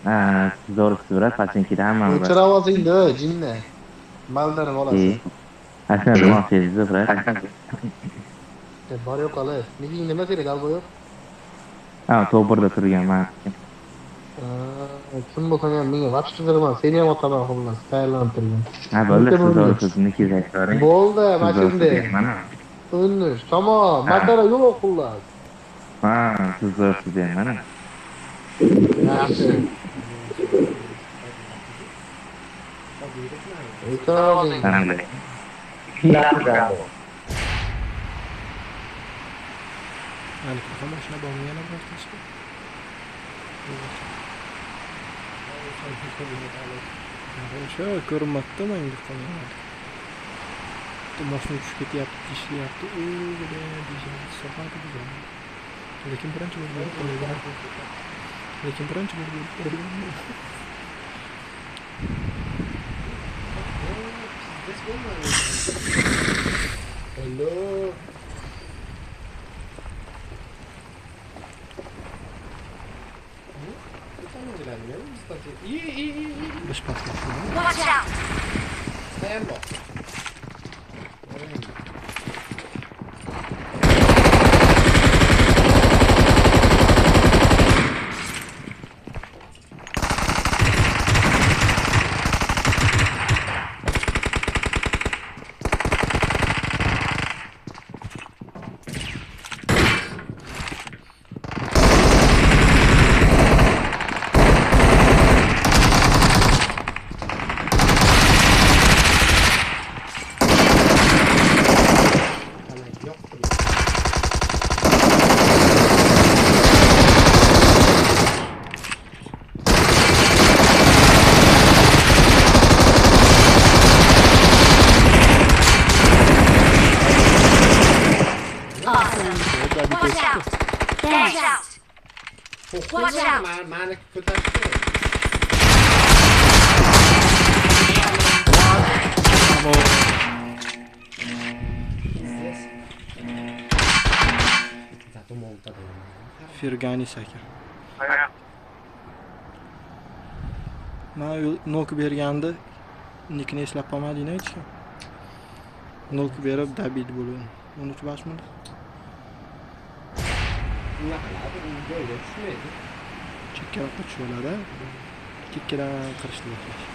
Ha, zo'risi surat, Pachinki'da hammamiz bor. O'chir ovozingni, jinni. Maldanib olasiz. E, Aslan demoqchiysiz, surat. Bor yo'q hali. Niging nima seni galba yo'q? Ha, to'g'rida turgan man. Kim bo'lsang ham menga vaqt qildirman. Seni ham otaman xullas. Tayyorlanib turgan. Ha, bo'ldi, siz zo'risiz, Nikiz aytib. Bo'ldi, Siz mana zo'risiz shunday. deyapman. O'nish, tamom. Masala yo'q xullas. Ha, siz zo'risiz deyapman. Yaxshi. O'chir ovozingni. Alhamdulillah. Alifga mashina bormi yana bir tashki? O'sha ko'rinmabdi menga qolgan. Mashina tushib ketyapti, ishlayapti. Sohada bizlar. Lekin birinchi bo'lib qo'ygan. Hello. Besh pasga. Watch out! Watch out! Watch out! Watch out! Mani ko'tarishdi. Ferganis aka. Men nok berganda nikni eslab qolmadingmi hech kim? Nok berib dabid bo'lgan. 13 basmidi. Chekkaroqqa tushib chekkadan qirishdi boshlash.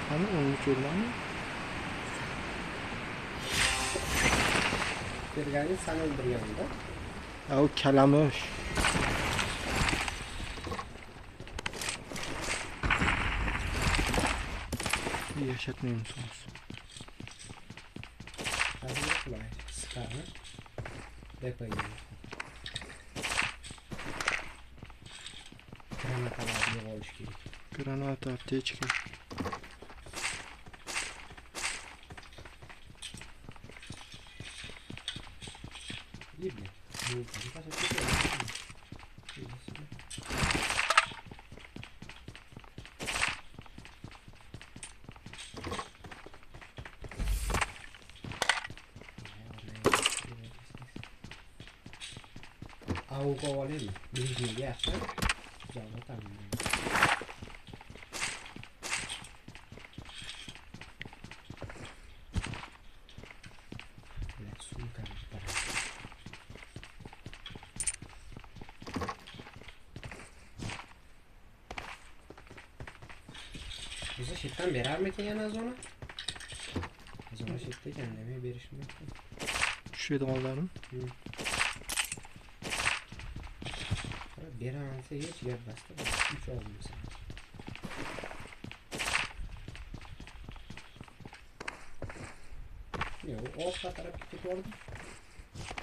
Qani 13 o'rnami? Bergani seni o'ldirganda. O kalamush. Yaşatmaymışsınız. Hadi yapma. Sıkarı. Depoyu. Granatalar yok olmuş gibi. Granata aptечка. İyi mi? Avuko olayım. Bilgiyi yapsak. Canlı tamam. Bize şitten verer mi ki yani az ona? Az ona şitte kendime bir işim yok. Şurada oğlanım. Bir ansa hiç yer bastı. 3 oldu mesela. Yok, orta taraf gittik orada.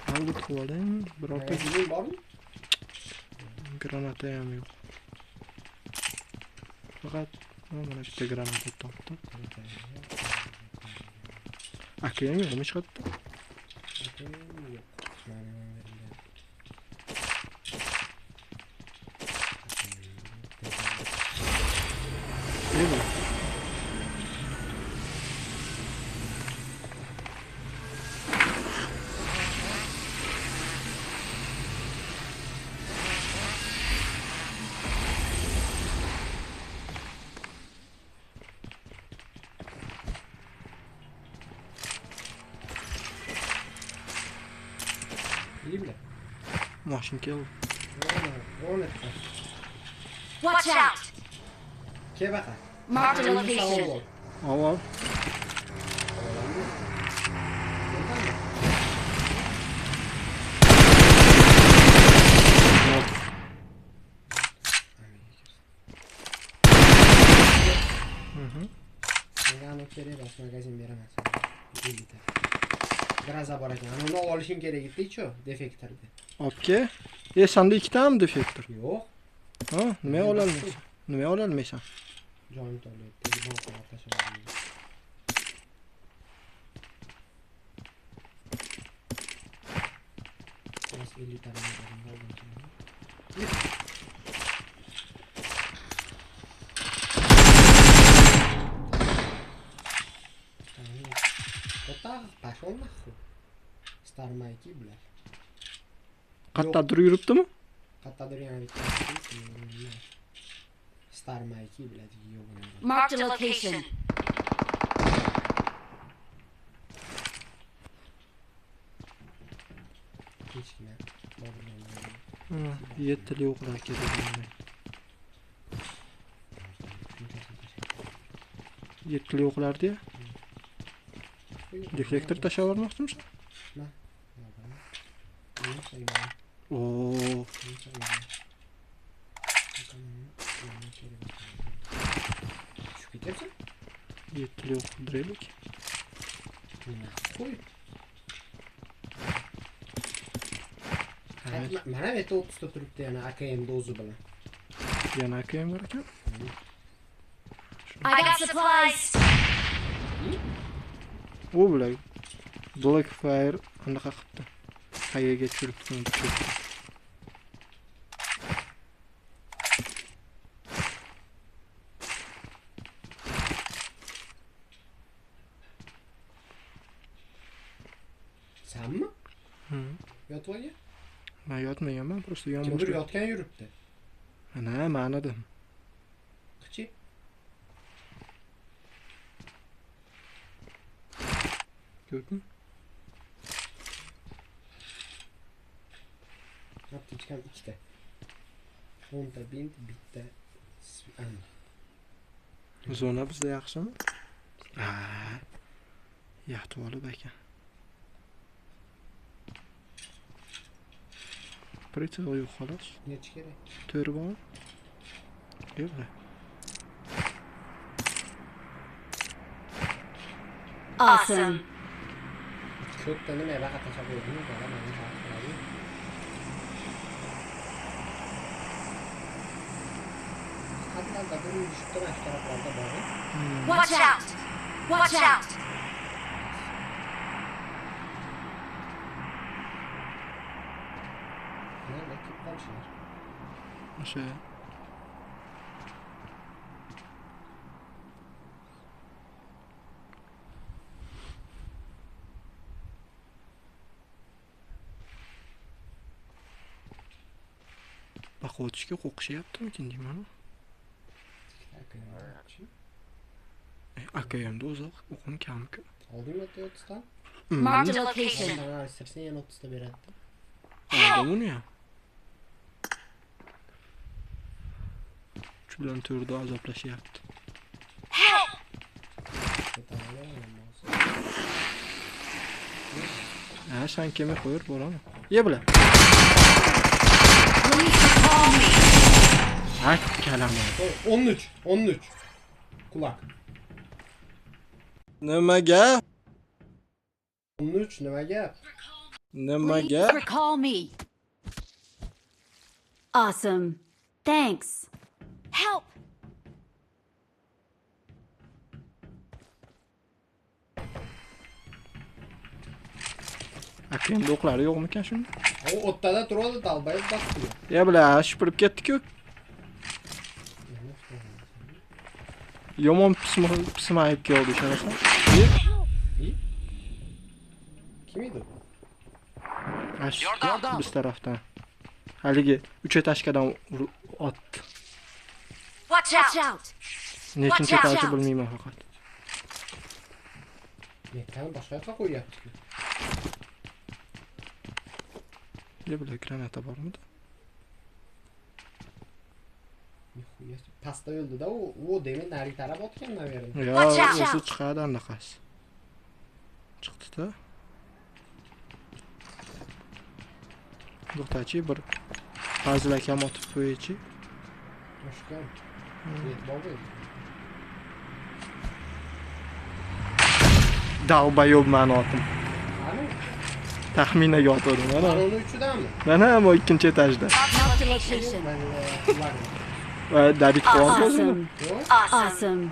Hangi tuvalin? Bırakta Bizim var mı? granata ham yo'q. Faqat mana bitta granata topdim. Akayam yo'qmi hech qayerda? Yok. Değil mi? Kimlar? Mashina keldi. Ona. Watch out! Kebaqa. Marked a location. Avval. Menga kerak emas, magazin beraman senga. 50 ta. Graza bor ekan. Uni olishing kerak edi-ku, defektorni. Obke. Sanda ikkitami defektor? Yo'q. Ha, nima ololmaysan? Nima ololmaysan? Jonim to'layapti. Bankomat tashladim. Mas 50 ta oldim. Pashol nahvu. Starmayki bular. Qayerdadir yuribdimi? Qayerdadir yana bitta. Starmayki biladi yo'q. Marked a location. Kichkina. Ha, 7 li o'qlar kerak. 7 li o'qlardi. Defektor tashlab yubormoqchimisan? Oo. Tushib ketyapsan? 7 li o'qdiraylik. Qo'y. Mana bu yerda 30 ta turibdi yana AKM dozi bilan. Yana AKM bor ekan. I got supplies. U bilan Blackfire qanaqa qilibdi? Qayerga tushiribdi? Sanmi? Yotib olgan? Men yotmayman, просто Kimdir yonboshga. yotgan yuribdi. Ana, ma'nodan. Qichi. Ko'rdingmi? Aptechkam 2 ta. 10 ta bint, bitta. Zona bizda yaxshimi? Ha. Yaxshi olib ekan. Pritsel yo'q xolos. Nechi kerak? 4 bor. Yo'q. Awesome. Ko'pda nima baqa tashlab qo'ydim, bola meni haq qiladi. Qatlarda bir yurishda mana shu taraflarda bor. Watch out! Watch out! Nima kelib qolishlar? O'sha Bakovchiga qo'qishyaptimikin deyman. AKMda uzoq o'qim kam-ku. Oldingmi 30 ta? Marked a location. Mana istersen yana 30 ta beradi. Oldim uni ham. Chulan to'rda azoblashyapti. Ha, sen kelmay qo'yir bo'laman. Ye bilan. Ha, kalama. 13. Kulak. Nimaga? 13 nimaga? Nimaga? Please recall me. Awesome. Thanks. Help! AKMda o'qlari yo'qmikan shunda? O o'ttada turadi, dalbayib bastı. Ya bilan, shipirib ketdi-ku. Yomon pismayib keldi, ishonasan? Kim edi? Biz tarafdan. Haligi 3 etashkadan otdi. Watch out! Nechinchi etashi bilmayman faqat. Mekan boshqa yoqqa qo'yapti. Ye bular granata bormidi? Nihoyat pastda yo'ldi-da, u demak nari taraf otgan naverda. Yo, Watch out. o'zi chiqadi anaqasi. Chiqdi-da. To'xtachi, bir Fazil akam otib qo'ychi. Toshkan. E'tibor ber. Davba yo'q mani otim. Ana, Taxminaga otdim mana. uni uchidami? Mana bu ikkinchi etajda. Marked a location. Men ularni. Va David quvonib Awesome. Yo'q. Awesome.